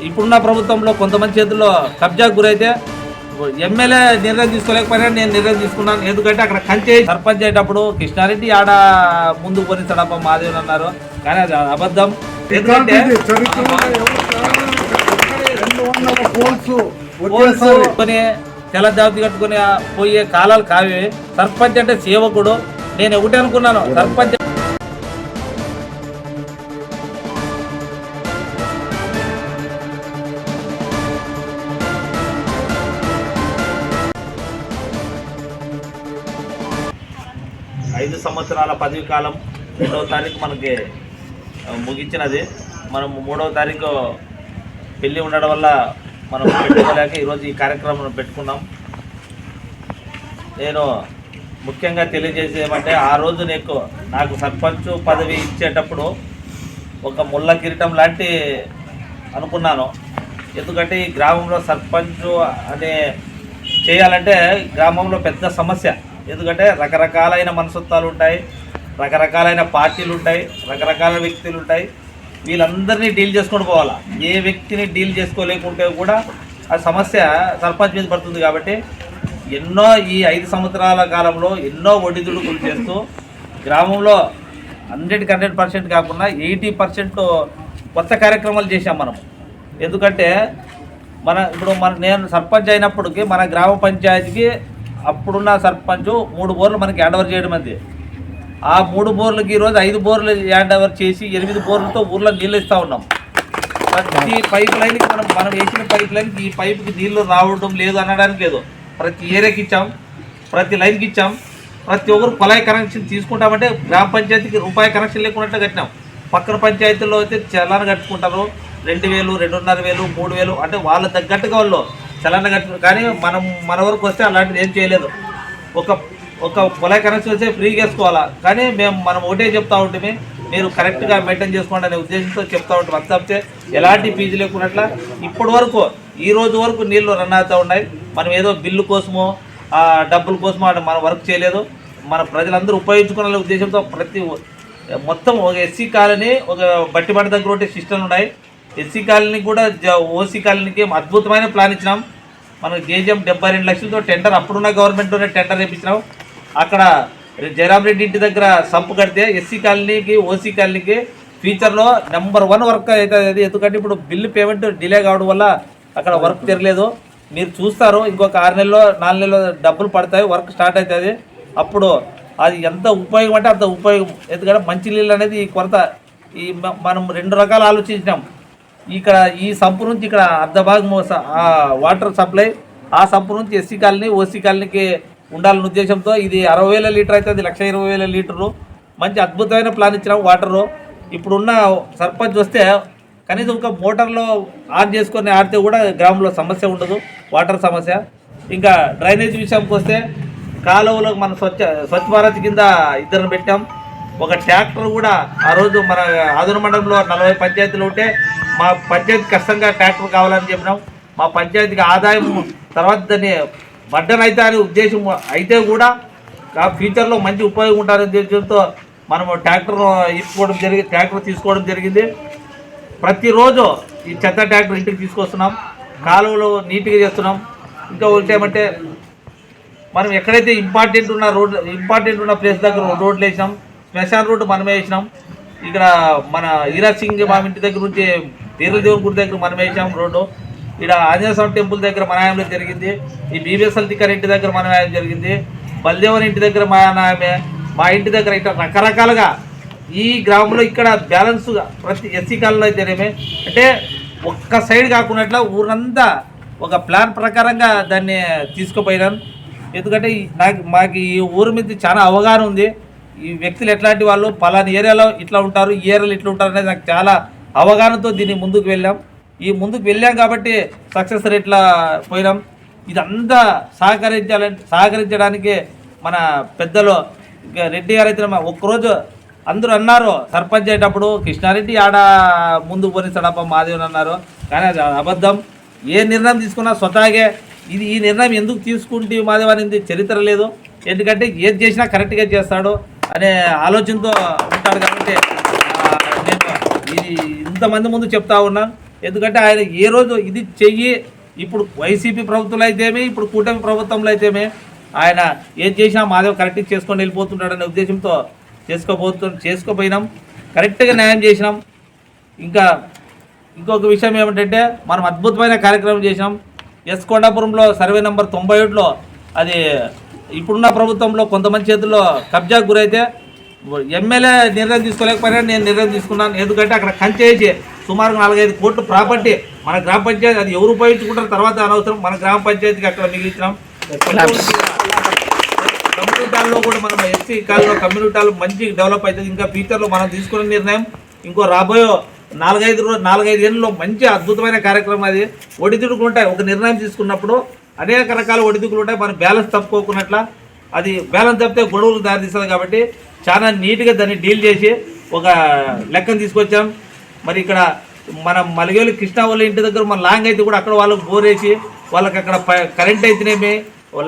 ఇప్పుడున్న ప్రభుత్వంలో కొంతమంది చేతుల్లో కబ్జాకు గురైతే ఎమ్మెల్యే నిర్ణయం తీసుకోలేకపోయినా నేను నిర్ణయం తీసుకున్నాను. ఎందుకంటే అక్కడ కంచె సర్పంచ్ అయ్యేటప్పుడు కృష్ణారెడ్డి ఆడ ముందుకు కొని తడప మాదేవని అన్నారు, కానీ అది అబద్ధం. ఎందుకంటే తెల్ల జాబితా కట్టుకుని పోయే కాలాలు కావే. సర్పంచ్ అంటే సేవకుడు. నేను ఒకటి అనుకున్నాను, సర్పంచ్ 5 సంవత్సరాల పదవి కాలం 2వ తారీఖు మనకి ముగించినది. మనం 3వ తారీఖు పెళ్ళి ఉండడం వల్ల మనం పెట్టుకోలేక ఈరోజు ఈ కార్యక్రమం పెట్టుకున్నాం. నేను ముఖ్యంగా తెలియజేసేది ఏమంటే, ఆ రోజు నాకు సర్పంచ్ పదవి ఇచ్చేటప్పుడు ఒక ముళ్ళ కిరీటం లాంటి అనుకున్నాను. ఎందుకంటే ఈ గ్రామంలో సర్పంచ్ అనే చేయాలంటే గ్రామంలో పెద్ద సమస్య. ఎందుకంటే రకరకాలైన మనస్తత్వాలు ఉంటాయి, రకరకాలైన పార్టీలు ఉంటాయి, రకరకాల వ్యక్తులు ఉంటాయి. వీళ్ళందరినీ డీల్ చేసుకొని పోవాలా. ఏ వ్యక్తిని డీల్ చేసుకోలేకుంటే కూడా ఆ సమస్య సర్పంచ్ మీద పడుతుంది. కాబట్టి ఈ 5 సంవత్సరాల కాలంలో ఎన్నో ఒడిదుడుకులు చేస్తూ గ్రామంలో 100% కాకుండా 80% కొత్త కార్యక్రమాలు చేశాం మనం. ఎందుకంటే నేను సర్పంచ్ అయినప్పటికీ మన గ్రామ పంచాయతీకి అప్పుడున్న సర్పంచ్ 3 బోర్లు మనకి హ్యాండ్ ఓవర్ చేయడం అంది. ఆ 3 బోర్లకి ఈరోజు 5 బోర్లు హ్యాండ్ ఓవర్ చేసి 8 బోర్లతో ఊర్లో నీళ్ళు ఇస్తూ ఉన్నాం. ప్రతి పైప్ లైన్కి మనం వేసిన పైప్ లైన్కి ఈ పైప్కి నీళ్లు రావడం లేదు అనడానికి లేదు. ప్రతి ఏరియాకి ఇచ్చాం, ప్రతి లైన్కి ఇచ్చాం. ప్రతి ఒక్కరు కుళాయి కనెక్షన్ తీసుకుంటామంటే గ్రామ పంచాయతీకి రూపాయి కనెక్షన్ లేకున్నట్టు కట్టినాం. పక్కన పంచాయతీల్లో అయితే చలాన కట్టుకుంటారు. 2000, 2500, 3000 అంటే వాళ్ళ తగ్గట్టుగా వాళ్ళు చలాన కట్టు. కానీ మన వరకు వస్తే అలాంటిది ఏం చేయలేదు. ఒక కుళాయి కనెక్షన్ వస్తే ఫ్రీగా వేసుకోవాలా. కానీ మనం ఒకటే చెప్తా ఉంటే మీరు కరెక్ట్గా మెయింటైన్ చేసుకోండి అనే ఉద్దేశంతో చెప్తా ఉంటాం. అంత తప్పితే ఎలాంటి ఫీజు లేకున్నట్ల ఇప్పటి వరకు ఈ రోజు వరకు నీళ్లు రన్ అవుతూ ఉన్నాయి. మనం ఏదో బిల్లు కోసమో డబ్బుల కోసమో మనం వర్క్ చేయలేదు. మన ప్రజలందరూ ఉపయోగించుకునే ఉద్దేశంతో మొత్తం ఒక ఎస్సీ కాలనీ, ఒక బట్టిబండ దగ్గర ఒకటి సిస్టమ్ ఉన్నాయి. ఎస్సీ కాలనీ కూడా ఓసీ కాలనీకి అద్భుతమైన ప్లాన్ ఇచ్చినాం. మనకు గేజం 72 లక్షలతో టెండర్, అప్పుడున్న గవర్నమెంట్లోనే టెండర్ వేయించినాం. అక్కడ జయరాం రెడ్డి ఇంటి దగ్గర సంపు కడితే ఎస్సీ కాలనీకి, ఓసీ కాలనీకి ఫ్యూచర్లో నెంబర్ 1 వర్క్ అవుతుంది. ఎందుకంటే ఇప్పుడు బిల్లు పేమెంట్ డిలే కావడం వల్ల అక్కడ వర్క్ తిరగలేదు. మీరు చూస్తారు, ఇంకొక 6 నెలలో 4 నెలలో డబ్బులు పడతాయి, వర్క్ స్టార్ట్ అవుతుంది. అప్పుడు అది ఎంత ఉపయోగం అంటే అంత ఉపయోగం. ఎందుకంటే మంచినీళ్ళు అనేది ఈ కొరత. మనం 2 రకాలు ఆలోచించినాం. ఇక్కడ ఈ సంపు నుంచి ఇక్కడ అర్ధ భాగం వాటర్ సప్లై, ఆ సంపు నుంచి ఎస్సీ కాలనీ, ఓసీ కాలనీకి ఉండాలనే ఉద్దేశంతో ఇది 60,000 లీటర్ అవుతుంది, 1,20,000 లీటర్లు. మంచి అద్భుతమైన ప్లాన్ ఇచ్చినాం. వాటరు ఇప్పుడున్న సర్పంచ్ వస్తే కనీసం ఒక మోటార్లో ఆన్ చేసుకొని ఆడితే కూడా గ్రామంలో సమస్య ఉండదు, వాటర్ సమస్య. ఇంకా డ్రైనేజ్ విషయంకి వస్తే కాలువలో మన స్వచ్ఛ భారత్ కింద 2 పెట్టాం. ఒక ట్రాక్టర్ కూడా ఆ రోజు మన ఆదూరు మండలంలో 40 పంచాయతీలు ఉంటే మా పంచాయతీ కష్టంగా ట్రాక్టర్ కావాలని చెప్పినాం. మా పంచాయతీకి ఆదాయం తర్వాత దాన్ని బడ్డన్ అయితే అనే ఉద్దేశం అయితే కూడా ఫ్యూచర్లో మంచి ఉపయోగం ఉంటారనే ఉద్దేశంతో మనం ట్రాక్టర్ తీసుకోవడం జరిగింది. ప్రతిరోజు ఈ చెత్త ట్రాక్టర్ ఇంటికి తీసుకొస్తున్నాం, కాలువలు నీట్గా చేస్తున్నాం. ఇంకా ఒకటి ఏమంటే, మనం ఎక్కడైతే ఇంపార్టెంట్ ఉన్న ప్లేస్ దగ్గర రోడ్లు వేసినాం. శ్మశాన్ రోడ్డు మనమే వేసినాం. ఇక్కడ మన ఈరాజ్ సింగ్ మా ఇంటి దగ్గర నుంచి వీరుల దేవుని గుడి దగ్గర మనమే వేసాం రోడ్డు. ఇక్కడ ఆంజనేయ స్వామి టెంపుల్ దగ్గర మన న్యాయంలో జరిగింది. ఈ బీబీఎస్ఎల్ తిక్కర్ ఇంటి దగ్గర మన న్యాయం జరిగింది. బల్దేవన్ ఇంటి దగ్గర మా న్యాయమే, మా ఇంటి దగ్గర ఇట్లా రకరకాలుగా ఈ గ్రామంలో ఇక్కడ బ్యాలెన్స్గా ప్రతి ఎస్సీ కాలంలో అయితేనేమే అంటే ఒక్క సైడ్ కాకున్నట్ల ఊరంతా ఒక ప్లాన్ ప్రకారంగా దాన్ని తీసుకుపోయినాను. ఎందుకంటే మాకు ఈ ఊరి మీద చాలా అవగాహన ఉంది. ఈ వ్యక్తులు ఎట్లాంటి వాళ్ళు, పలానా ఏరియాలో ఇట్లా ఉంటారు, ఈ ఏరియాలో ఇట్లా ఉంటారు అనేది నాకు చాలా అవగాహనతో దీన్ని ముందుకు వెళ్ళాం కాబట్టి సక్సెస్ రేట్లా పోయినాం. ఇదంతా సహకరించడానికి మన పెద్దలు రెడ్డి గారు అయితే ఒక్కరోజు అందరూ అన్నారు, సర్పంచ్ అయ్యేటప్పుడు కృష్ణారెడ్డి ఆడ ముందుకు పోని సడప మాదేవని అన్నారు. కానీ అది అబద్ధం. ఏ నిర్ణయం తీసుకున్నా స్వతహాగే ఈ నిర్ణయం ఎందుకు తీసుకుంటే మాదేవని చరిత్ర లేదు. ఎందుకంటే ఏది చేసినా కరెక్ట్గా చేస్తాడు అనే ఆలోచనతో ఉంటాడు. కాబట్టి నేను ఇది ఇంతమంది ముందు చెప్తా ఉన్నాను. ఎందుకంటే ఆయన ఏ రోజు ఇది చెయ్యి ఇప్పుడు వైసీపీ ప్రభుత్వంలో అయితేమే ఇప్పుడు కూటమి ప్రభుత్వంలో అయితేమే ఆయన ఏం చేసినా మాదేవ కరెక్ట్గా చేసుకొని వెళ్ళిపోతుంటాడనే ఉద్దేశంతో చేసుకోపోయినాం, కరెక్ట్గా న్యాయం చేసినాం. ఇంకా ఇంకొక విషయం ఏమిటంటే మనం అద్భుతమైన కార్యక్రమం చేసినాం. కొండాపురంలో సర్వే నెంబర్ 97లో అది ఇప్పుడున్న ప్రభుత్వంలో కొంతమంది చేతుల్లో కబ్జాకు గురైతే ఎమ్మెల్యే నిర్ణయం తీసుకోలేకపోయినా నేను నిర్ణయం తీసుకున్నాను. ఎందుకంటే అక్కడ కంచేసి సుమారు 4-5 కోట్ల ప్రాపర్టీ మన గ్రామ పంచాయతీ అది ఎవరు ఉపయోగించుకుంటారు తర్వాత అనవసరం, మన గ్రామ పంచాయతీకి అక్కడ మిగిలించినాం. కమ్యూనిటీల్లో కూడా మనం ఎస్సీ కాలంలో కమ్యూనిటీలు మంచి డెవలప్ అవుతుంది. ఇంకా ఫ్యూచర్లో మనం తీసుకున్న నిర్ణయం ఇంకో రాబోయే 4-5 ఏళ్ళలో మంచి అద్భుతమైన కార్యక్రమం. అది ఒడిదుడుకులు ఉంటాయి, ఒక నిర్ణయం తీసుకున్నప్పుడు అనేక రకాల ఒడిదుడుకులు ఉంటాయి, మనం బ్యాలెన్స్ తప్పుకోకున్నట్ల అది బ్యాలెన్స్ తప్పితే గొడవలు దారితీస్తుంది. కాబట్టి చాలా నీట్గా దాన్ని డీల్ చేసి ఒక లెక్కను తీసుకొచ్చాం. మరి ఇక్కడ మన మలగేలు కృష్ణ వాళ్ళ ఇంటి దగ్గర మన లాంగ్ అయితే కూడా అక్కడ వాళ్ళకి బోర్ వేసి వాళ్ళకి అక్కడ కరెంట్ అయితేనేమి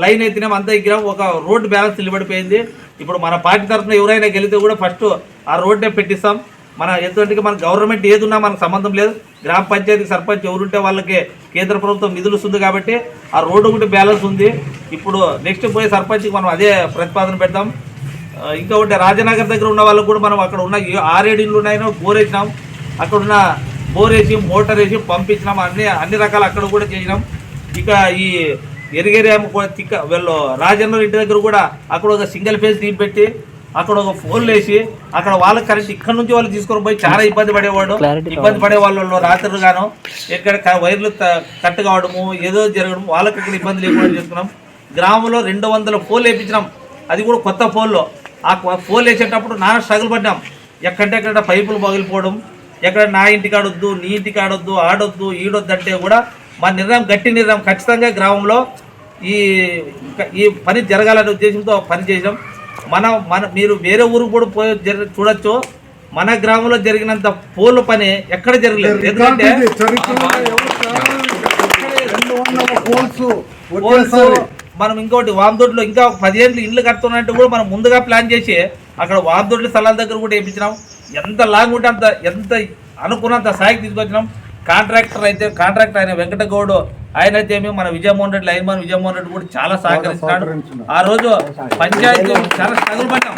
లైన్ అయితేనేమి అంతా ఎగ్గినాం. ఒక రోడ్డు బ్యాలెన్స్ నిలబడిపోయింది. ఇప్పుడు మన పార్టీ తరఫున ఎవరైనా గెలితే కూడా ఫస్ట్ ఆ రోడ్డే పెట్టిస్తాం. మన ఎందుకంటే మన గవర్నమెంట్ ఏదున్నా మనకు సంబంధం లేదు, గ్రామ పంచాయతీ సర్పంచ్ ఎవరుంటే వాళ్ళకి కేంద్ర ప్రభుత్వం నిధులు ఇస్తుంది కాబట్టి ఆ రోడ్డు ఒకటి బ్యాలెన్స్ ఉంది. ఇప్పుడు నెక్స్ట్ పోయే సర్పంచ్కి మనం అదే ప్రతిపాదన పెడతాం. ఇంకొకటి రాజనగర్ దగ్గర ఉన్న వాళ్ళకు కూడా మనం అక్కడ ఉన్న 6-7 ఇళ్ళు ఉన్నాయో బోర్ వేసినాం, అక్కడ ఉన్న బోర్ వేసి మోటార్ వేసి పంపించినాం, అన్ని రకాలు అక్కడ కూడా చేసినాం. ఇక ఈ ఎరిగేరియామ తిక్క వీళ్ళు రాజన్న ఇంటి దగ్గర కూడా అక్కడ ఒక సింగిల్ ఫేజ్ టీం పెట్టి అక్కడ ఒక ఫోన్లు వేసి అక్కడ వాళ్ళకి కరెంట్ ఇక్కడ నుంచి వాళ్ళు తీసుకొని పోయి చాలా ఇబ్బంది పడే వాళ్ళు రాత్రులు గాను ఎక్కడ వైర్లు కట్ కావడము ఏదో జరగడం వాళ్ళకి ఇక్కడ ఇబ్బంది లేకుండా చేసుకున్నాం. గ్రామంలో 200 ఫోన్లు వేయించినాం, అది కూడా కొత్త ఫోన్లో. ఆ ఫోన్లు వేసేటప్పుడు నాన్న స్ట్రగుల్ పడ్డాం, ఎక్కడ పైపులు పగిలిపోవడం, ఎక్కడ నా ఇంటికి ఆడొద్దు నీ ఇంటికి ఆడొద్దు ఆడొద్దు ఈడొద్దు అంటే కూడా మా నిర్ణయం గట్టి నిర్ణయం ఖచ్చితంగా గ్రామంలో ఈ పని జరగాలనే ఉద్దేశంతో పని చేసాం. మీరు వేరే ఊరికి కూడా పోయి చూడొచ్చు, మన గ్రామంలో జరిగినంత పోలు పని ఎక్కడ జరగలేదు. ఎందుకంటే మనం ఇంకోటి వామదొడ్లో ఇంకా 10 ఏళ్ళు ఇళ్ళు కడుతున్నట్టు కూడా మనం ముందుగా ప్లాన్ చేసి అక్కడ వామదొడ్ల స్థలాల దగ్గర కూడా వేయించినాం. ఎంత లాంగ్ ఉంటే అంత ఎంత అనుకున్నంత స్థాయికి తీసుకొచ్చినాం. కాంట్రాక్టర్ ఆయన వెంకటగౌడ్ ఆయన అయితే మన విజయమోహన్ రెడ్డి లైన్మన్ విజయమోహన్ రెడ్డి కూడా చాలా సహకరించినాడు. ఆ రోజు పంచాయతీ చాలా స్ట్రగుల్ పడ్డాం.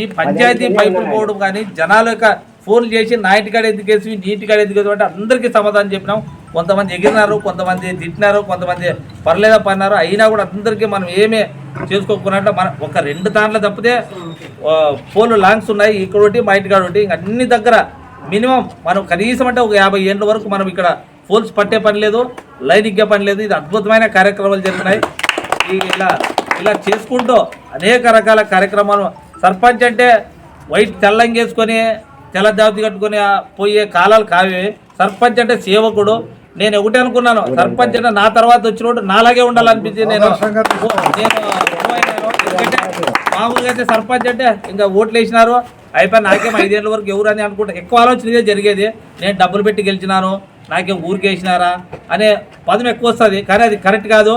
ఈ పంచాయతీ పైపులు పోవడం కానీ జనాల యొక్క ఫోన్లు చేసి నా ఇంటికాడ ఎందుకేసి నీ ఇంటికాడ ఎందుకేసి అంటే అందరికీ సమాధానం చెప్పినాం. కొంతమంది ఎగిరినారు, కొంతమంది తిట్టినారు, కొంతమంది పర్లేదా పడినారు. అయినా కూడా అందరికీ మనం ఏమీ చేసుకోకున్నట్టు మన ఒక 2 దాంట్లో తప్పితే ఫోన్లు లాంగ్స్ ఉన్నాయి, ఇక్కడ ఒకటి మా ఇంటికాడ ఒకటి. ఇంక అన్ని దగ్గర మినిమం మనం కనీసం అంటే ఒక 50 ఏళ్ళ వరకు మనం ఇక్కడ ఫోన్స్ పట్టే పని లేదు, లైన్ ఇగ్గే పని లేదు. ఇది అద్భుతమైన కార్యక్రమాలు జరుగుతున్నాయి. ఇలా చేసుకుంటూ అనేక రకాల కార్యక్రమాలు. సర్పంచ్ అంటే వైట్ తెల్లంగేసుకొని తెల్ల జాతి కట్టుకొని పోయే కాలాలు కావే. సర్పంచ్ అంటే సేవకుడు. నేను ఒకటి అనుకున్నాను, సర్పంచ్ అంటే నా తర్వాత వచ్చినోడు నాలాగే ఉండాలనిపించి నేను ఎందుకంటే మామూలుగా అయితే సర్పంచ్ అంటే ఇంకా ఓట్లు వేసినారు అయిపోయి నాకేం 5 ఏళ్ళ వరకు ఎవరు అని అనుకుంటా ఎక్కువ ఆలోచన ఇదే జరిగేది. నేను డబ్బులు పెట్టి గెలిచినాను నాకేం ఊరికి వేసినారా అనే పదం ఎక్కువ వస్తుంది, కానీ అది కరెక్ట్ కాదు.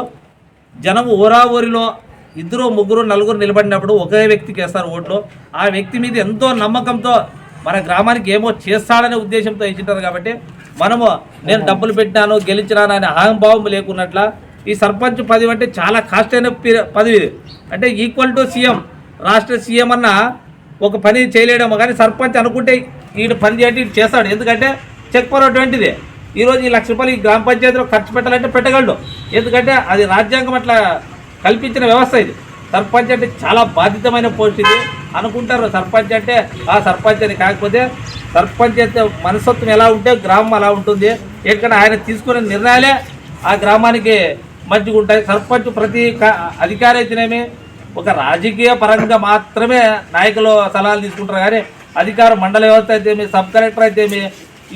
జనం ఊరాఊరిలో 2, 3, 4 నిలబడినప్పుడు ఒకే వ్యక్తికి వేస్తారు ఓట్లు. ఆ వ్యక్తి మీద ఎంతో నమ్మకంతో మన గ్రామానికి ఏమో చేస్తాడనే ఉద్దేశంతో వేసింటారు. కాబట్టి మనము నేను డబ్బులు పెట్టినాను గెలిచినాను అనే అహంభావం లేకున్నట్ల ఈ సర్పంచ్ పదవి అంటే చాలా కాస్ట్ అయిన పదవి. అంటే ఈక్వల్ టు సీఎం, రాష్ట్ర సీఎం అన్న ఒక పని చేయలేడేమో, కానీ సర్పంచ్ అనుకుంటే వీడు పని చేయడం ఇటు చేస్తాడు. ఎందుకంటే చెక్ పవర్ అటువంటిది. ఈరోజు ఈ 1 లక్ష రూపాయలు ఈ గ్రామ పంచాయతీలో ఖర్చు పెట్టాలంటే పెట్టగలడు. ఎందుకంటే అది రాజ్యాంగం అట్లా కల్పించిన వ్యవస్థ. ఇది సర్పంచ్ అంటే చాలా బాధ్యతమైన పోస్ట్. ఇది అనుకుంటారు సర్పంచ్ అంటే ఆ సర్పంచ్ అని, కాకపోతే సర్పంచ్ అయితే మనస్తత్వం ఎలా ఉంటే గ్రామం అలా ఉంటుంది. ఎక్కడ ఆయన తీసుకునే నిర్ణయాలే ఆ గ్రామానికి మంచిగా ఉంటాయి. సర్పంచ్ ప్రతి అధికారి అయితేనేమి ఒక రాజకీయ పరంగా మాత్రమే నాయకులు సలహాలు తీసుకుంటారు, కానీ అధికార మండల వ్యవస్థ అయితేమి సబ్ కలెక్టర్ అయితేమి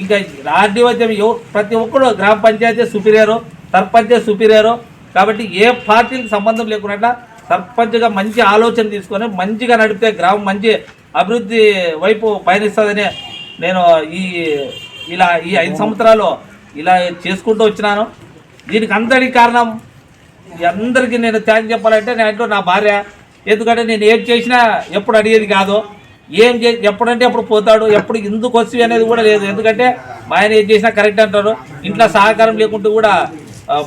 ఇంకా ఆర్డీఓ అయితేమి ప్రతి ఒక్కరు గ్రామ పంచాయతీ సుపీరియరు, సర్పంచే సుపీరియరు. కాబట్టి ఏ పార్టీకి సంబంధం లేకుండా సర్పంచ్గా మంచి ఆలోచన తీసుకొని మంచిగా నడిపితే గ్రామం మంచి అభివృద్ధి వైపు పయనిస్తుందని నేను ఈ 5 సంవత్సరాలు ఇలా చేసుకుంటూ వచ్చినాను. దీనికి అందరికీ కారణం అందరికీ నేను థ్యాంక్స్ చెప్పాలంటే నా భార్య. ఎందుకంటే నేను ఏం చేసినా ఎప్పుడు అడిగేది కాదు. ఎప్పుడంటే అప్పుడు పోతాడు, ఎప్పుడు ఎందుకు వచ్చి అనేది కూడా లేదు. ఎందుకంటే మా ఆయన ఏం చేసినా కరెక్ట్ అంటారు. ఇంట్లో సహకారం లేకుంటూ కూడా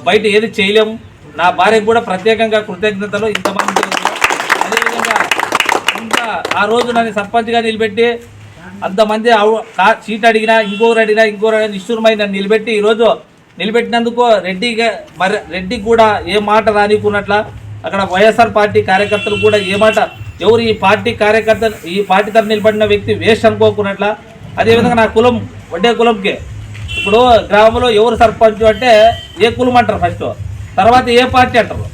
బయట ఏది చేయలేము. నా భార్యకు కూడా ప్రత్యేకంగా కృతజ్ఞతలు. ఇంతమంది అదేవిధంగా ఇంకా ఆ రోజు నన్ను సర్పంచ్గా నిలబెట్టి అంతమంది సీట్ అడిగినా ఇంకోరు నిష్ఠురమై నన్ను నిలబెట్టి ఈరోజు నిలబెట్టినందుకు రెడ్డికి కూడా ఏ మాట రానికున్నట్ల అక్కడ వైఎస్ఆర్ పార్టీ కార్యకర్తలు కూడా ఏ మాట ఎవరు ఈ పార్టీ కార్యకర్తలు ఈ పార్టీ తరఫున నిలబడిన వ్యక్తి వేస్ట్ అనుకోకున్నట్ల. అదేవిధంగా నా కులం వడ్డే కులంకే. ఇప్పుడు గ్రామంలో ఎవరు సర్పంచ్ అంటే ఏ కులం అంటారు ఫస్ట్, తర్వాత ఏ పార్టీ అంటారు,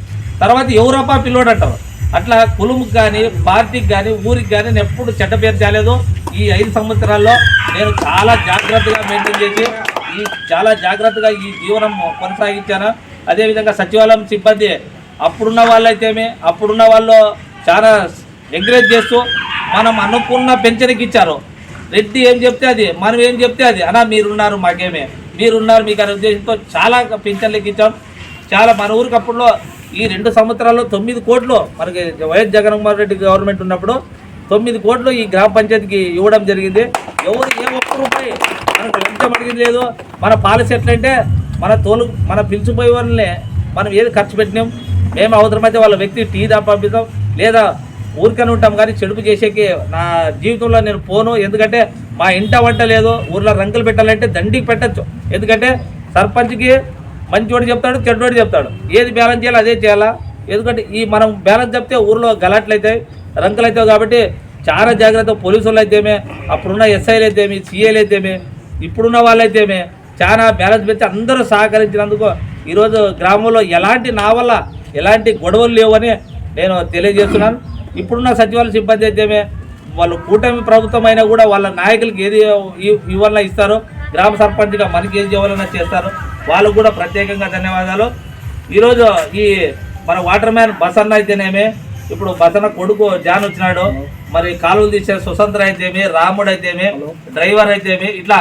తర్వాత ఎవరప్పా పిల్లోడు అంటారు. అట్లా కులంకి కానీ పార్టీకి కానీ ఊరికి కానీ నేను ఎప్పుడు చెడ్డ పేరు చేయలేదు. ఈ 5 సంవత్సరాల్లో నేను చాలా జాగ్రత్తగా మెయింటైన్ చేసి చాలా జాగ్రత్తగా ఈ జీవనం కొనసాగించాను. అదేవిధంగా సచివాలయం సిబ్బంది అప్పుడున్న వాళ్ళు చాలా ఎంకరేజ్ చేస్తూ మనం అనుకున్న పెన్షన్కి ఇచ్చారు. రెడ్డి ఏం చెప్తే అది, మనం ఏం చెప్తే అది. అన్నా మీరున్నారు మీరున్నారు మీకు అనే ఉద్దేశంతో చాలా పెన్షన్లకి ఇచ్చాం. చాలా మన ఊరికి అప్పుడులో ఈ 2 సంవత్సరాల్లో 9 కోట్లు మనకి వైఎస్ జగన్మోహన్ రెడ్డి గవర్నమెంట్ ఉన్నప్పుడు 9 కోట్లు ఈ గ్రామ పంచాయతీకి ఇవ్వడం జరిగింది. ఎవరు ఏ ఒక్క రూపాయి మనకు లంచం అడిగింది లేదు. మన పాలసీ ఎట్లంటే మన పిలిచిపోయే వాళ్ళని మనం ఏది ఖర్చు పెట్టినాం, మేము అవసరమైతే వాళ్ళ వ్యక్తి టీ దా పంపిస్తాం, లేదా ఊరికనే ఉంటాం. కానీ చెడుపు చేసేకి నా జీవితంలో నేను పోను. ఎందుకంటే మా ఇంట వంట లేదు. ఊర్లో రంగులు పెట్టాలంటే దండికి పెట్టచ్చు. ఎందుకంటే సర్పంచ్కి మంచివాడు చెప్తాడు, చెడ్డోడు చెప్తాడు. ఏది బ్యాలెన్స్ చేయాలో అదే చేయాలా. ఎందుకంటే మనం బ్యాలెన్స్ చెప్తే ఊర్లో గలాట్లు అవుతాయి, రంకులు అవుతాయి. కాబట్టి చాలా జాగ్రత్త. పోలీసులు అయితేమే, అప్పుడున్న ఎస్ఐలు అయితేమి, సిఐలు అయితేమే, ఇప్పుడున్న వాళ్ళు అయితేమే చాలా బ్యాలెన్స్ పెట్టి అందరూ సహకరించినందుకు ఈరోజు గ్రామంలో నా వల్ల ఎలాంటి గొడవలు లేవని నేను తెలియజేస్తున్నాను. ఇప్పుడున్న సచివాలయ సిబ్బంది అయితేమే వాళ్ళు కూటమి ప్రభుత్వం అయినా కూడా వాళ్ళ నాయకులకి ఏది ఇవ్వాలన్నా ఇస్తారు. గ్రామ సర్పంచ్గా మనకి ఏది ఇవ్వాలన్నా చేస్తారు. వాళ్ళకు కూడా ప్రత్యేకంగా ధన్యవాదాలు. ఈరోజు మన వాటర్ మ్యాన్ బసన్న అయితేనేమి, ఇప్పుడు బసన్న కొడుకు జాన్ వచ్చినాడు, మరి కాలువలు తీసే సుసంత్ర అయితేమి, రాముడు అయితేమి, డ్రైవర్ అయితేమి, ఇట్లా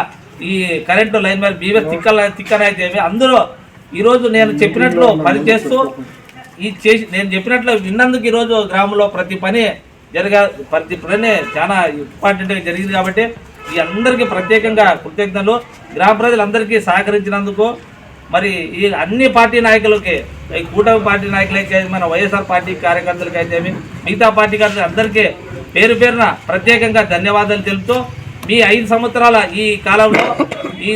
ఈ కరెంటు లైన్ మ్యాన్ బీవెస్ తిక్కన అయితేమి అందరూ ఈరోజు నేను చెప్పినట్లు పని చేస్తూ నేను చెప్పినట్లు విన్నందుకు ఈరోజు గ్రామంలో ప్రతి పని చాలా ఇంపార్టెంట్గా జరిగింది. కాబట్టి ఈ అందరికీ ప్రత్యేకంగా కృతజ్ఞతలు. గ్రామ ప్రజలందరికీ సహకరించినందుకు మరి ఈ అన్ని పార్టీ నాయకులకి, ఈ కూటమి పార్టీ నాయకులకి, మన వైఎస్ఆర్ పార్టీ కార్యకర్తలకి అయితే మిగతా పార్టీ కార్యకర్తలు అందరికీ పేరున ప్రత్యేకంగా ధన్యవాదాలు తెలుపుతూ మీ 5 సంవత్సరాల ఈ కాలంలో ఈ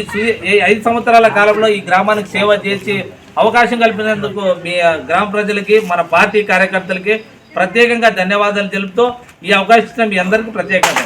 5 సంవత్సరాల కాలంలో ఈ గ్రామానికి సేవ చేసి అవకాశం కల్పినందుకు మీ గ్రామ ప్రజలకి, మన పార్టీ కార్యకర్తలకి ప్రత్యేకంగా ధన్యవాదాలు తెలుపుతూ ఈ అవకాశం ఇచ్చిన మీ అందరికీ ప్రత్యేకంగా